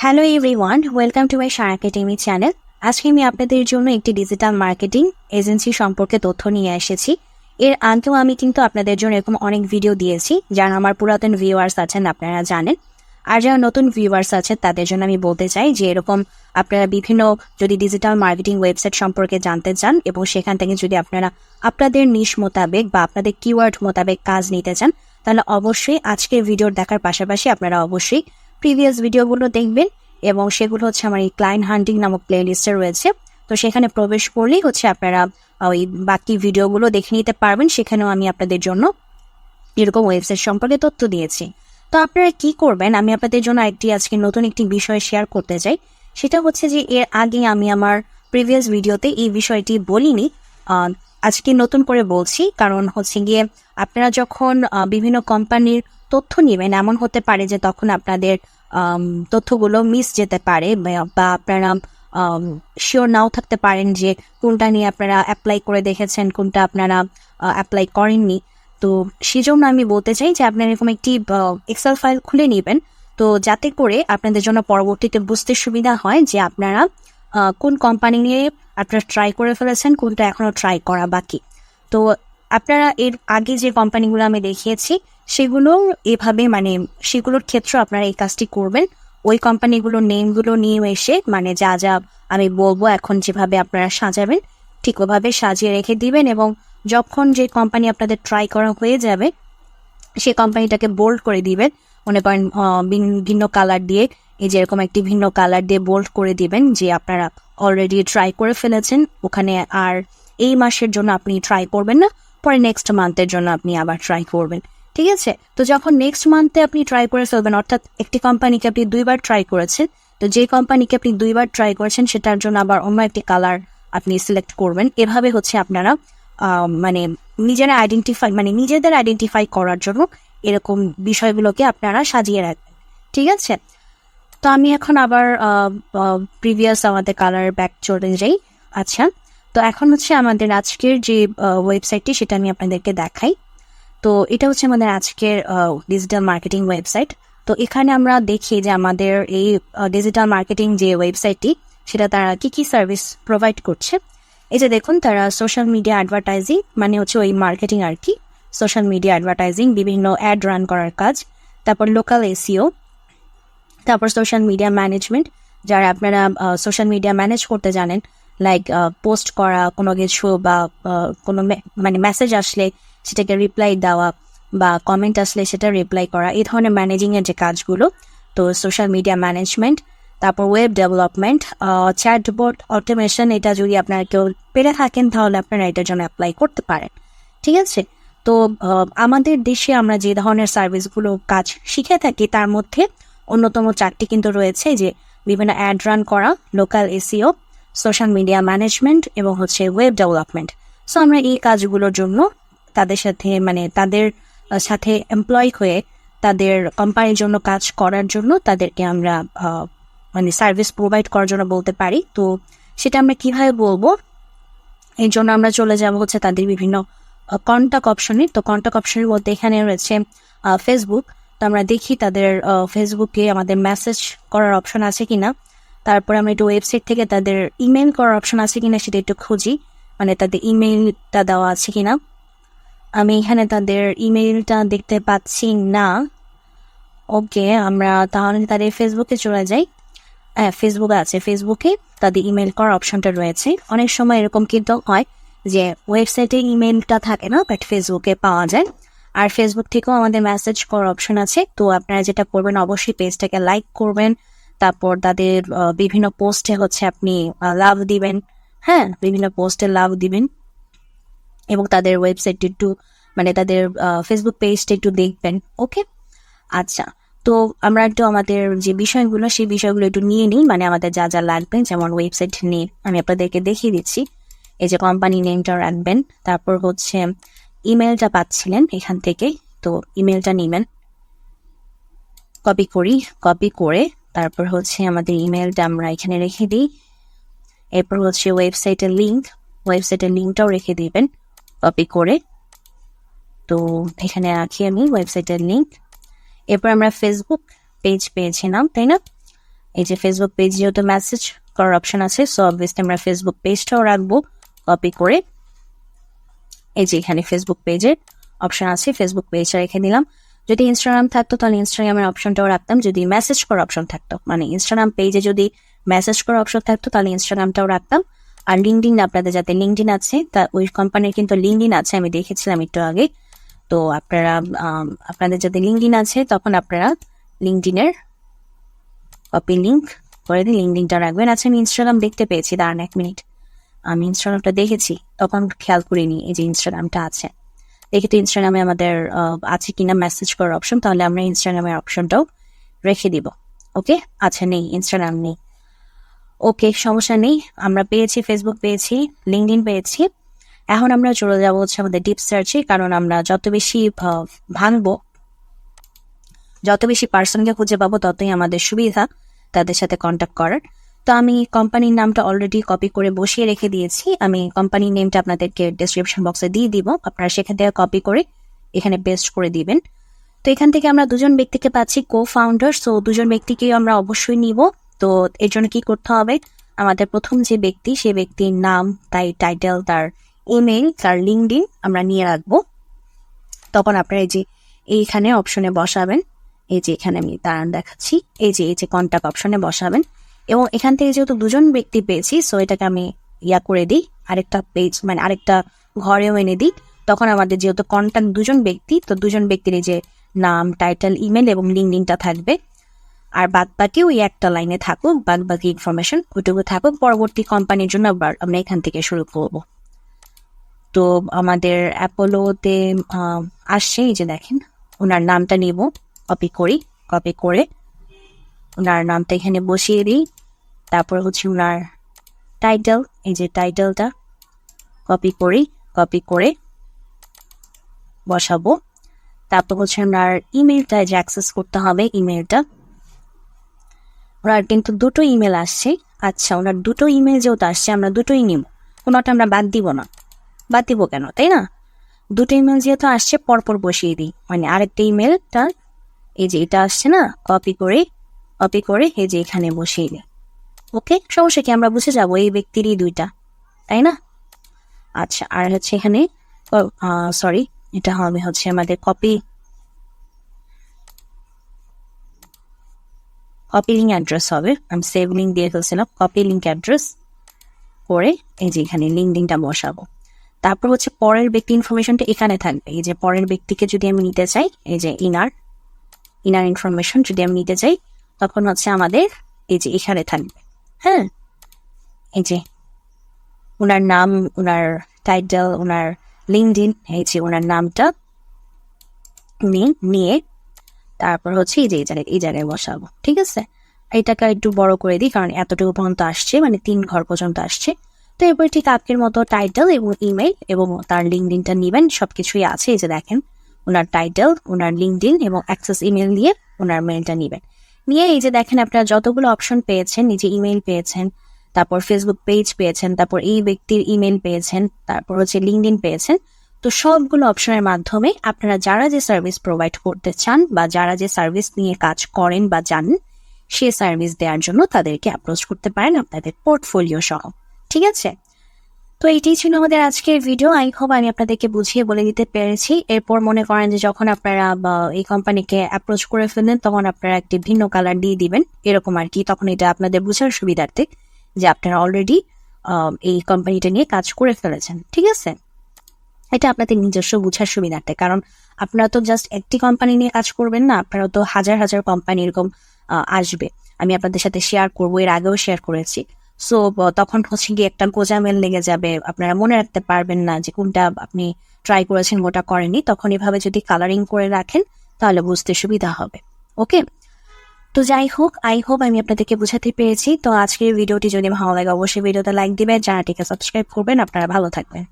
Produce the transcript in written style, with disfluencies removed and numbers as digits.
Hello everyone, welcome to my Shar academy channel. আজকে আমি আপনাদের জন্য একটি ডিজিটাল মার্কেটিং এজেন্সি সম্পর্কে তথ্য নিয়ে এসেছি। এর আগেও আমি কিন্তু আপনাদের জন্য এরকম অনেক ভিডিও দিয়েছি, যারা আমার পুরাতন ভিউয়ার্স আছেন আপনারা জানেন। আর যারা নতুন ভিউয়ার্স আছে তাদের জন্য আমি বলতে চাই যে এরকম আপনারা বিভিন্ন যদি ডিজিটাল মার্কেটিং ওয়েবসাইট সম্পর্কে জানতে চান এবং সেখান থেকে যদি আপনারা আপনাদের নিশ মোতাবেক বা আপনাদের কিওয়ার্ড মোতাবেক কাজ নিতে চান, তাহলে অবশ্যই আজকের ভিডিও দেখার পাশাপাশি আপনারা অবশ্যই প্রিভিয়াস ভিডিওগুলো দেখবেন এবং সেগুলো হচ্ছে আমার এই ক্লায়েন্ট হান্টিং নামক প্লেলিস্টে রয়েছে। তো সেখানে প্রবেশ করলেই হচ্ছে আপনারা ওই বাকি ভিডিওগুলো দেখে নিতে পারবেন। সেখানেও আমি আপনাদের জন্য এরকম ওয়েবসাইট সম্পর্কে তথ্য দিয়েছি। তো আপনারা কি করবেন, আমি আপনাদের জন্য আজকে নতুন একটি বিষয় শেয়ার করতে চাই। সেটা হচ্ছে যে এর আগে আমি আমার প্রিভিয়াস ভিডিওতে এই বিষয়টি বলিনি, আজকে নতুন করে বলছি। কারণ হচ্ছে গিয়ে আপনারা যখন বিভিন্ন কোম্পানির তথ্য নেবেন, এমন হতে পারে যে তখন আপনাদের তথ্যগুলো মিস যেতে পারে বা আপনারা শিওর নাও থাকতে পারেন যে কোনটা নিয়ে আপনারা অ্যাপ্লাই করে দেখেছেন, কোনটা আপনারা অ্যাপ্লাই করেননি। তো সেজন্য আমি বলতে চাই যে আপনারা এরকম একটি এক্সেল ফাইল খুলে নেবেন, তো যাতে করে আপনাদের জন্য পরবর্তীতে বুঝতে সুবিধা হয় যে আপনারা কোন কোম্পানি নিয়ে আপনারা ট্রাই করে ফেলেছেন, কোনটা এখনো ট্রাই করা বাকি। তো আপনারা এর আগে যে কোম্পানিগুলো আমি দেখিয়েছি সেগুলো এভাবে সেগুলোর ক্ষেত্রে আপনারা এই কাজটি করবেন। ওই কোম্পানিগুলোর নেমগুলো নিয়ে এসে যা যা আমি বলবো এখন যেভাবে আপনারা সাজাবেন ঠিক ওভাবে সাজিয়ে রেখে দিবেন এবং যখন যে কোম্পানি আপনাদের ট্রাই করা হয়ে যাবে সেই কোম্পানিটাকে বোল্ড করে দিবেন। মনে করেন ভিন্ন কালার দিয়ে, এই যে এরকম একটি ভিন্ন কালার দিয়ে বোল্ড করে দিবেন যে আপনারা অলরেডি ট্রাই করে ফেলেছেন ওখানে, আর এই মাসের জন্য আপনি ট্রাই করবেন না, পরে নেক্সট মান্থের জন্য আপনি আবার ট্রাই করবেন। ঠিক আছে? তো যখন নেক্সট মান্থে আপনি ট্রাই করে ফেলবেন, অর্থাৎ একটি কোম্পানিকে আপনি 2বার ট্রাই করেছেন, তো যে কোম্পানিকে আপনি 2বার ট্রাই করেছেন সেটার জন্য আবার অন্য একটি কালার আপনি সিলেক্ট করবেন। এভাবে হচ্ছে আপনারা নিজেদের আইডেন্টিফাই করার জন্য এরকম বিষয়গুলোকে আপনারা সাজিয়ে রাখবেন। ঠিক আছে? তো আমি এখন আবার প্রিভিয়াস আমাদের কালার ব্যাক চলে যাই। আচ্ছা, তো এখন হচ্ছে আমাদের আজকের যে ওয়েবসাইটটি সেটা আমি আপনাদেরকে দেখাই। তো এটা হচ্ছে আমাদের আজকের ডিজিটাল মার্কেটিং ওয়েবসাইট। তো এখানে আমরা দেখি যে আমাদের এই ডিজিটাল মার্কেটিং যে ওয়েবসাইটটি সেটা তারা কি সার্ভিস প্রোভাইড করছে। এই যে দেখুন, তারা সোশ্যাল মিডিয়া অ্যাডভার্টাইজিং হচ্ছে ওই মার্কেটিং আর কি, সোশ্যাল মিডিয়া অ্যাডভার্টাইজিং, বিভিন্ন অ্যাড রান করার কাজ, তারপর লোকাল এসইও, তারপর সোশ্যাল মিডিয়া ম্যানেজমেন্ট, যারা আপনারা সোশ্যাল মিডিয়া ম্যানেজ করতে জানেন, লাইক পোস্ট করা কোনো কিছু বা কোনো মেসেজ আসলে সেটাকে রিপ্লাই দেওয়া বা কমেন্ট আসলে সেটা রিপ্লাই করা, এই ধরনের ম্যানেজিংয়ের যে কাজগুলো, তো সোশ্যাল মিডিয়া ম্যানেজমেন্ট। তারপর ওয়েব ডেভেলপমেন্ট, চ্যাটবট অটোমেশন, এটা যদি আপনারা কেউ পেরে থাকেন তাহলে আপনারা এটার জন্য অ্যাপ্লাই করতে পারেন। ঠিক আছে? তো আমাদের দেশে আমরা যে ধরনের সার্ভিসগুলো কাজ শিখে থাকি তার মধ্যে অন্যতম 4টি কিন্তু রয়েছে, যে বিভিন্ন অ্যাড রান করা, local SEO, social media management এবং হচ্ছে ওয়েব ডেভেলপমেন্ট। সো আমরা এই কাজগুলোর জন্য তাদের সাথে এমপ্লয় হয়ে তাদের কোম্পানির জন্য কাজ করার জন্য তাদেরকে আমরা সার্ভিস প্রোভাইড করার জন্য বলতে পারি। তো সেটা আমরা কিভাবে বলবো, এই জন্য আমরা চলে যাব হচ্ছে তাদের বিভিন্ন কন্টাক্ট অপশনে। তো কন্টাক্ট অপশনের মধ্যে এখানে রয়েছে ফেসবুক। তো আমরা দেখি তাদের ফেসবুকে আমাদের মেসেজ করার অপশন আছে কিনা। তারপরে আমরা একটু ওয়েবসাইট থেকে তাদের ইমেল করার অপশন আছে কিনা সেটা একটু খুঁজি, তাদের ইমেইলটা দেওয়া আছে কিনা। আমি এখানে তাদের ইমেইলটা দেখতে পাচ্ছি না। ওকে, আমরা তাহলে তাদের ফেসবুকে চলে যাই। হ্যাঁ, ফেসবুকে আছে, ফেসবুকে তাদের ইমেল করার অপশনটা রয়েছে। অনেক সময় এরকম কিন্তু হয় যে ওয়েবসাইটে ইমেলটা থাকে না, বাট ফেসবুকে পাওয়া যায়। আর ফেসবুক থেকেও আমাদের মেসেজ করার অপশন আছে। তো আপনারা যেটা করবেন, অবশ্যই পেজটাকে লাইক করবেন, তারপর তাদের বিভিন্ন পোস্টে হচ্ছে আপনি লাভ দিবেন। হ্যাঁ, বিভিন্ন পোস্টে লাভ দিবেন এবং তাদের ওয়েবসাইটটি একটু তাদের ফেসবুক পেজটা একটু দেখবেন। ওকে, আচ্ছা। তো আমরা একটু আমাদের যে বিষয়গুলো সেই বিষয়গুলো একটু নিয়ে নিই, আমাদের যা যা লাগবে। যেমন ওয়েবসাইট নেম আমি আপনাদেরকে দেখিয়ে দিচ্ছি, এই যে কোম্পানি নেমটা রাখবেন, তারপর হচ্ছে ইমেলটা পাচ্ছিলেন এখান থেকে, তো ইমেলটা নেবেন, কপি করে তারপর হচ্ছে আমাদের ইমেলটা আমরা এখানে রেখে দিই। এরপর হচ্ছে ওয়েবসাইটের লিঙ্কটাও রেখে দিবেন কপি করে। তো এখানে রাখি আমি ওয়েবসাইটের লিঙ্ক। এরপর আমরা ফেসবুক পেজ পেয়েছিলাম, তাই না? এই যে ফেসবুক পেজ যেহেতু মেসেজ করার অপশন আছে, সো অবভিয়াসলি আমরা ফেসবুক পেজটাও রাখবো কপি করে। এই যে এখানে ফেসবুক পেজের অপশন আছে, ফেসবুক পেজটা রেখে দিলাম। যদি ইনস্টাগ্রাম থাকতো তাহলে ইনস্টাগ্রামের অপশনটাও রাখতাম। যদি মেসেজ করার অপশন থাকতো, মানে ইনস্টাগ্রাম পেজে যদি মেসেজ করার অপশন থাকতো তাহলে ইনস্টাগ্রামটাও রাখতাম। আর লিঙ্কডিন, আপনাদের যাতে লিঙ্কডিন আছে, তা ওই কোম্পানির কিন্তু লিঙ্কডিন আছে, আমি দেখেছিলাম একটু আগে। তো আপনারা আপনাদের যাতে লিঙ্কডিন আছে তখন আপনারা লিঙ্কডিনের কপি লিঙ্ক করে দিন, লিঙ্কডিনটা রাখবেন। আচ্ছা, আমি ইনস্টাগ্রাম দেখতে পেয়েছি, দাঁড়ান 1 মিনিট, আমি ইনস্টাগ্রামটা দেখেছি, তখন খেয়াল করিনি এই যে ইনস্টাগ্রামটা আছে। দেখি তো ইনস্টাগ্রামে আমাদের আছে কিনা মেসেজ করার অপশন, তাহলে আমরা ইনস্টাগ্রামের অপশনটাও রেখে দিব। ওকে, আচ্ছা নেই, ইনস্টাগ্রাম নেই। ওকে, সমস্যা নেই, আমরা পেয়েছি ফেসবুক পেয়েছি, লিঙ্কডিন পেয়েছি। এখন আমরা চলে যাবো হচ্ছে আমাদের ডিপ সার্চে, কারণ আমরা যত বেশি ভাঙবো, যত বেশি পার্সনকে খুঁজে পাবো ততই আমাদের সুবিধা তাদের সাথে কন্ট্যাক্ট করার। তো আমি কোম্পানির নামটা অলরেডি কপি করে বসিয়ে রেখে দিয়েছি। আমি কোম্পানির নেমটা আপনাদেরকে ডেসক্রিপশন বক্সে দিয়ে দিব, আপনারা সেখান থেকে কপি করে এখানে পেস্ট করে দিবেন। তো এখান থেকে আমরা দুজন ব্যক্তিকে পাচ্ছি কো ফাউন্ডার, সো দুজন ব্যক্তিকেই আমরা অবশ্যই নিব। তো এর জন্য কি করতে হবে, আমাদের প্রথম যে ব্যক্তি, সে ব্যক্তির নাম, তাই টাইটেল, তার ইমেইল, তার লিঙ্কডিন আমরা নিয়ে রাখবো। তখন আপনারা এই যে এইখানে অপশনে বসাবেন, এই যে এখানে আমি দাঁড়ান দেখাচ্ছি, এই যে কন্ট্যাক্ট অপশনে বসাবেন। এবং এখান থেকে যেহেতু দুজন ব্যক্তি পেয়েছি, সো এটাকে আমি করে দিই, আরেকটা পেজ মানে আরেকটা ঘরেও এনে দিই। তখন আমাদের যেহেতু কন্ট্যাক্ট দুজন ব্যক্তি, তো দুজন ব্যক্তির এই যে নাম, টাইটেল, ইমেল এবং লিঙ্কডিনটা থাকবে। আর বাদ বাকি ওই একটা লাইনে থাকুক, বাদ বাকি ইনফরমেশন ওইটুকু থাকুক। পরবর্তী কোম্পানির জন্য আবার আমরা এখান থেকে শুরু করব। তো আমাদের অ্যাপোলোতে আসছে, এই যে দেখেন, ওনার নামটা নিব, কপি করে ওনার নামটা এখানে বসিয়ে দিই। তারপর হচ্ছে ওনার টাইটেল, এই যে টাইটেলটা কপি করে বসাবো। তারপর হচ্ছে ওনার ইমেলটা যে অ্যাক্সেস করতে হবে, ইমেলটা ওনার কিন্তু দুটো ইমেল আসছে। আচ্ছা, ওনার দুটো ইমেল যেহেতু আসছে, আমরা দুটোই নিব, কোনোটা আমরা বাদ দিব না। বাদ দিব কেন, তাই না? দুটো ইমেল যেহেতু আসছে পরপর বসিয়ে দিই, মানে আরেকটা ইমেলটা এই যে এটা আসছে না, কপি করে এই যে এখানে বসিয়ে দিই। ওকে, সমস্যা কি, আমরা বুঝে যাবো এই ব্যক্তিরই দুইটা, তাই না? আচ্ছা, আর হচ্ছে এখানে সরি, এটা হবে হচ্ছে আমাদের কপি লিঙ্ক অ্যাড্রেস হবে। আমি সেভ লিঙ্ক দিয়ে ফেলছিলাম, কপি লিঙ্ক অ্যাড্রেস করে এই যে এখানে লিঙ্কডিনটা বসাবো। তারপর হচ্ছে পরের ব্যক্তি ইনফরমেশনটা এখানে থাকবে। এই যে পরের ব্যক্তিকে যদি আমি নিতে চাই, এই যে ইনার ইনফরমেশন যদি আমি নিতে চাই, তখন হচ্ছে আমাদের এই যে এখানে থাকবে। হ্যাঁ, এই যে ওনার নাম, ওনার টাইটেল, ওনার লিঙ্কডিন, এই যে ওনার নামটা নিয়ে তারপর হচ্ছে এই জায়গায় বসাবো। ঠিক আছে, এটাকে একটু বড় করে দিই, কারণ এতটুকু পর্যন্ত আসছে, মানে 3 ঘর পর্যন্ত আসছে। তো এরপর ঠিক আপকের মতো টাইটেল এবং ইমেল এবং তার লিঙ্কডিনটা নিবেন, সবকিছুই আছে। এই যে দেখেন, ওনার টাইটেল, ওনার লিঙ্কডিন এবং অ্যাক্সেস ইমেল দিয়ে ওনার মেলটা নিবেন। নিয়ে এই যে দেখেন, আপনারা যতগুলো অপশন পেয়েছেন, নিজে ইমেল পেয়েছেন, তারপর ফেসবুক পেজ পেয়েছেন, তারপর এই ব্যক্তির ইমেল পেয়েছেন, তারপর হচ্ছে লিঙ্কডিন পেয়েছেন। তো সবগুলো অপশনের মাধ্যমে আপনারা যারা যে সার্ভিস প্রোভাইড করতে চান বা যারা যে সার্ভিস নিয়ে কাজ করেন বা জানেন, সে সার্ভিস দেওয়ার জন্য তাদেরকে অ্যাপ্রোচ করতে পারেন আপনাদের পোর্টফোলিও সহ। ঠিক আছে, তো এইটাই ছিল আমাদের আজকের ভিডিও। আই হোপ আমি আপনাদেরকে বুঝিয়ে বলে দিতে পেরেছি। এরপর মনে করেন যে যখন আপনারা এই কোম্পানিকে অ্যাপ্রোচ করে ফেলেন, তখন আপনারা একটি ভিন্ন কালার দিয়ে দিবেন, এরকম আর কি। তখন এটা আপনাদের বোঝার সুবিধার্থে যে আপনারা অলরেডি এই কোম্পানিটা নিয়ে কাজ করে ফেলেছেন। ঠিক আছে, এটা আপনাদের নিজস্ব বোঝার সুবিধার্থে, কারণ আপনারা তো জাস্ট একটি কোম্পানি নিয়ে কাজ করবেন না, আপনারা তো হাজার হাজার কোম্পানি এরকম আসবে। আমি আপনাদের সাথে শেয়ার করবো, এর আগেও শেয়ার করেছি। সো তখন হচ্ছে গিয়ে একটা গোজামেল লেগে যাবে, আপনারা মনে রাখতে পারবেন না যে কোনটা আপনি ট্রাই করেছেন, ওটা করেনি। তখন এভাবে যদি কালারিং করে রাখেন তাহলে বুঝতে সুবিধা হবে। ওকে, তো যাই হোক, আই হোপ আমি আপনাদেরকে বোঝাতে পেরেছি। তো আজকের ভিডিওটি যদি ভালো লাগে অবশ্যই ভিডিওতে লাইক দিবেন, চ্যানেলটিকে সাবস্ক্রাইব করবেন। আপনারা ভালো থাকবেন।